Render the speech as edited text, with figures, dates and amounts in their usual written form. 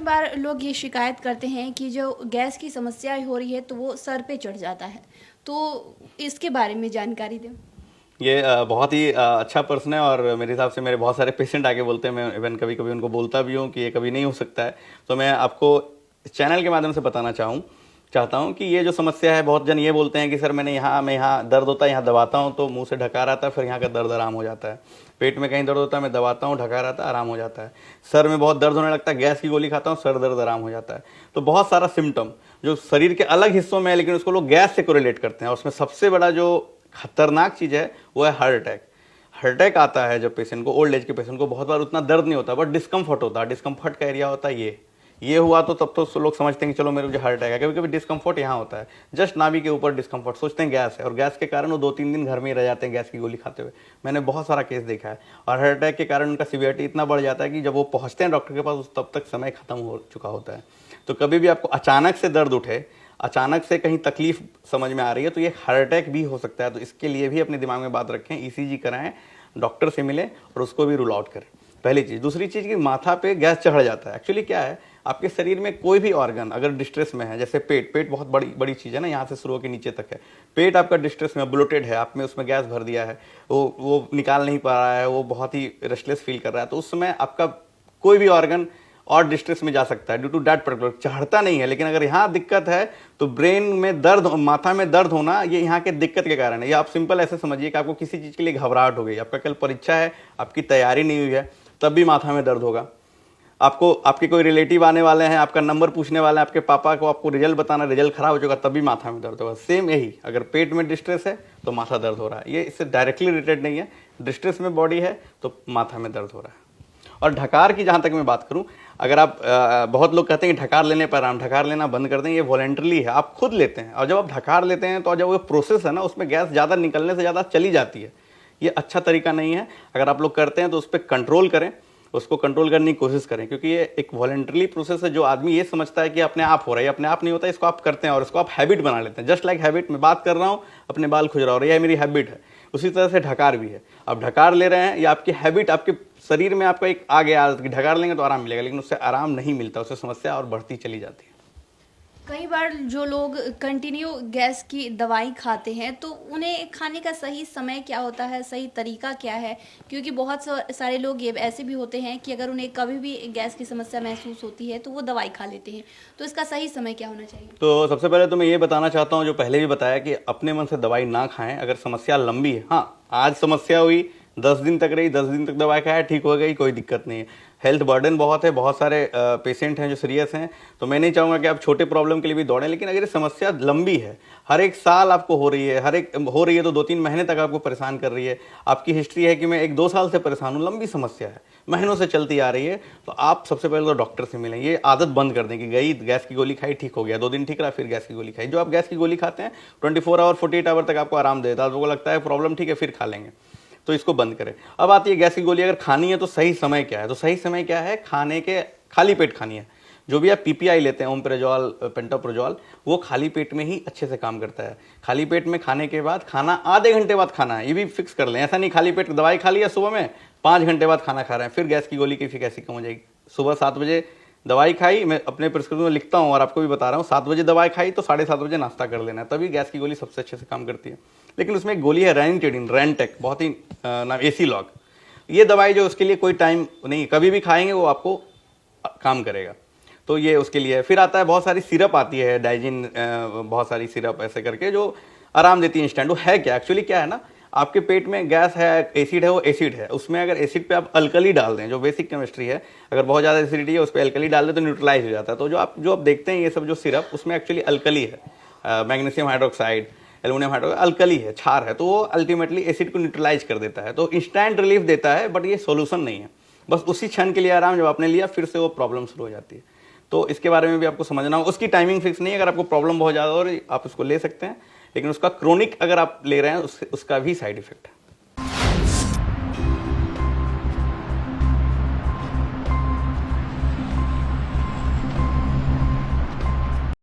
बार लोग ये शिकायत करते हैं कि जो गैस की समस्या हो रही है तो वो सर पे चढ़ जाता है, तो इसके बारे में जानकारी दें। ये बहुत ही अच्छा प्रश्न है और मेरे हिसाब से मेरे बहुत सारे पेशेंट आके बोलते हैं, मैं इवन कभी कभी उनको बोलता भी हूँ कि ये कभी नहीं हो सकता है। तो मैं आपको इस चैनल के माध्यम से बताना चाहता हूँ कि ये जो समस्या है, बहुत जन ये बोलते हैं कि सर मैं यहाँ दर्द होता है, यहाँ दबाता हूँ तो मुंह से ढकार आता है, फिर यहाँ का दर्द आराम हो जाता है। पेट में कहीं दर्द होता है, मैं दबाता हूँ, ढकार आता है, आराम हो जाता है। सर में बहुत दर्द होने लगता है, गैस की गोली खाता हूँ, सर दर्द आराम हो जाता है। तो बहुत सारा सिम्टम जो शरीर के अलग हिस्सों में है, लेकिन उसको लोग गैस से कोरिलेट करते हैं। और उसमें सबसे बड़ा जो खतरनाक चीज़ है वो है हार्ट अटैक। हार्ट अटैक आता है जब पेशेंट को, ओल्ड एज के पेशेंट को बहुत बार उतना दर्द नहीं होता, बट डिस्कम्फर्ट होता है। डिस्कम्फर्ट का एरिया होता है ये हुआ तो तब तो लोग समझते हैं कि चलो मेरे मुझे हार्ट अटैक है। कभी कभी डिस्कम्फर्ट यहाँ होता है, जस्ट नाभि के ऊपर डिस्कम्फर्ट, सोचते हैं गैस है, और गैस के कारण वो 2-3 दिन घर में ही रह जाते हैं गैस की गोली खाते हुए। मैंने बहुत सारा केस देखा है। और हार्ट अटैक के कारण उनका सीवियरिटी इतना बढ़ जाता है कि जब वो पहुँचते हैं डॉक्टर के पास तब तक समय खत्म हो चुका होता है। तो कभी भी आपको अचानक से दर्द उठे, अचानक से कहीं तकलीफ समझ में आ रही है, तो ये हार्ट अटैक भी हो सकता है। तो इसके लिए भी अपने दिमाग में बात रखें, ईसीजी कराएं, डॉक्टर से मिलें और उसको भी रूल आउट करें, पहली चीज़। दूसरी चीज़ कि माथा पे गैस चढ़ जाता है। एक्चुअली क्या है, आपके शरीर में कोई भी ऑर्गन अगर डिस्ट्रेस में है, जैसे पेट बहुत बड़ी चीज़ है ना, यहाँ से शुरू होकर नीचे तक है। पेट आपका डिस्ट्रेस में, ब्लोटेड है, आप में उसमें गैस भर दिया है, वो निकाल नहीं पा रहा है, वो बहुत ही रेस्टलेस फील कर रहा है, तो उस समय आपका कोई भी ऑर्गन और डिस्ट्रेस में जा सकता है ड्यू टू दैट पर्टिकुलर। चढ़ता नहीं है, लेकिन अगर यहाँ दिक्कत है तो ब्रेन में दर्द, माथा में दर्द होना, ये यहाँ के दिक्कत के कारण है। ये आप सिंपल ऐसे समझिए कि आपको किसी चीज़ के लिए घबराहट हो गई, आपका कल परीक्षा है, आपकी तैयारी नहीं हुई है, तब भी माथा में दर्द होगा। आपके कोई रिलेटिव आने वाले हैं, आपका नंबर पूछने वाले हैं, आपके पापा को आपको रिजल्ट बताना, रिजल्ट खराब हो चुका, तब भी माथा में दर्द होगा। सेम यही, अगर पेट में डिस्ट्रेस है तो माथा दर्द हो रहा है। ये इससे डायरेक्टली रिलेटेड नहीं है। डिस्ट्रेस में बॉडी है तो माथा में दर्द हो रहा है। और ढकार की जहाँ तक मैं बात करूँ, अगर आप बहुत लोग कहते हैं कि ढकार लेने पर आराम, ढकार लेना बंद कर दें, ये वॉलेंटरली है, आप खुद लेते हैं। और जब आप ढकार लेते हैं तो जब वो प्रोसेस है ना, उसमें गैस ज़्यादा निकलने से ज़्यादा चली जाती है। ये अच्छा तरीका नहीं है। अगर आप लोग करते हैं तो उस पर कंट्रोल करें, उसको कंट्रोल करने की कोशिश करें, क्योंकि ये एक वॉलेंटरली प्रोसेस है। जो आदमी ये समझता है कि अपने आप हो रहा है, अपने आप नहीं होता, इसको आप करते हैं और इसको आप हैबिट बना लेते हैं। जस्ट लाइक हैबिट, मैं बात कर रहा हूँ, अपने बाल खुज रहा हो रहा है, यह मेरी हैबिट है। उसी तरह से ढकार भी है। आप ढकार ले रहे हैं, या आपकी हैबिट, आपके शरीर में आपका एक आ गया आदत कि ढकार लेंगे तो आराम मिलेगा, लेकिन उससे आराम नहीं मिलता, उससे समस्या और बढ़ती चली जाती है। कई बार जो लोग कंटिन्यू गैस की दवाई खाते हैं तो उन्हें खाने का सही समय क्या होता है, सही तरीका क्या है? क्योंकि बहुत सारे लोग ये ऐसे भी होते हैं कि अगर उन्हें कभी भी गैस की समस्या महसूस होती है तो वो दवाई खा लेते हैं, तो इसका सही समय क्या होना चाहिए? तो सबसे पहले तो मैं ये बताना चाहता हूँ, जो पहले भी बताया, कि अपने मन से दवाई ना खाएं अगर समस्या लंबी है। हाँ, आज समस्या हुई, 10 दिन तक रही, 10 दिन तक दवाई खाया, ठीक हो गई, कोई दिक्कत नहीं है। हेल्थ बर्डन बहुत है, बहुत सारे पेशेंट हैं जो सीरियस हैं, तो मैं नहीं चाहूँगा कि आप छोटे प्रॉब्लम के लिए भी दौड़ें। लेकिन अगर ये समस्या लंबी है, हर एक साल आपको हो रही है, तो 2-3 महीने तक आपको परेशान कर रही है, आपकी हिस्ट्री है कि मैं 1-2 साल से परेशान हूँ, लंबी समस्या है, महीनों से चलती आ रही है, तो आप सबसे पहले तो डॉक्टर से मिलें। ये आदत बंद कर दें कि गई गैस की गोली खाई, ठीक हो गया, 2 दिन ठीक रहा, फिर गैस की गोली खाई। जो आप गैस की गोली खाते हैं 24 आवर 48 आवर तक आपको आराम देता है, आपको लगता है प्रॉब्लम ठीक है, फिर खा लेंगे, तो इसको बंद करें। अब आती है गैस की गोली अगर खानी है तो सही समय क्या है? तो सही समय क्या है? खाने के खाली पेट खानी है। जो भी आप पीपीआई लेते हैं, ओमेप्राजोल, पेंटोप्राजोल, वो खाली पेट में ही अच्छे से काम करता है। खाली पेट में खाने के बाद खाना आधे घंटे बाद खाना है, ये भी फिक्स कर लें। ऐसा नहीं खाली पेट दवाई खा लिया सुबह में, 5 घंटे बाद खाना खा रहे हैं, फिर गैस की गोली की एफिकेसी कम हो जाएगी। सुबह 7 बजे दवाई खाई, मैं अपने प्रिस्क्रिप्शन में लिखता हूँ और आपको भी बता रहा हूँ, 7 बजे दवाई खाई तो 7:30 बजे नाश्ता कर लेना है, तभी गैस की गोली सबसे अच्छे से काम करती है। लेकिन उसमें एक गोली है रैनिटेडिन, रैनटेक, बहुत ही नाम, एसी लॉग। ये दवाई जो उसके लिए कोई टाइम नहीं, कभी भी खाएंगे वो आपको काम करेगा, तो ये उसके लिए। फिर आता है बहुत सारी सिरप आती है, डाइजिन, बहुत सारी सिरप ऐसे करके जो आराम देती है इंस्टेंट। वो है क्या एक्चुअली, क्या है ना, आपके पेट में गैस है, एसिड है, वो एसिड है, उसमें अगर एसिड पे आप अल्कली डाल दें, जो बेसिक केमिस्ट्री है, अगर बहुत ज़्यादा एसिडिटी है उस पर अल्कली डाल दें तो न्यूट्रलाइज हो जाता है। तो जो आप देखते हैं ये सब जो सिरप, उसमें एक्चुअली अल्कली है, magnesium hydroxide, aluminium hydroxide, alkali है, क्षार है, तो वो अल्टीमेटली एसिड को न्यूट्रलाइज कर देता है, तो इंस्टेंट रिलीफ देता है, बट ये सोल्यूशन नहीं है। बस उसी क्षण के लिए आराम, जब आपने लिया फिर से वो प्रॉब्लम शुरू हो जाती है। तो इसके बारे में भी आपको समझना हो। उसकी टाइमिंग फिक्स नहीं है, अगर आपको प्रॉब्लम बहुत ज़्यादा हो रही आप उसको ले सकते हैं, लेकिन उसका क्रोनिक अगर आप ले रहे हैं उसका भी साइड इफेक्ट है।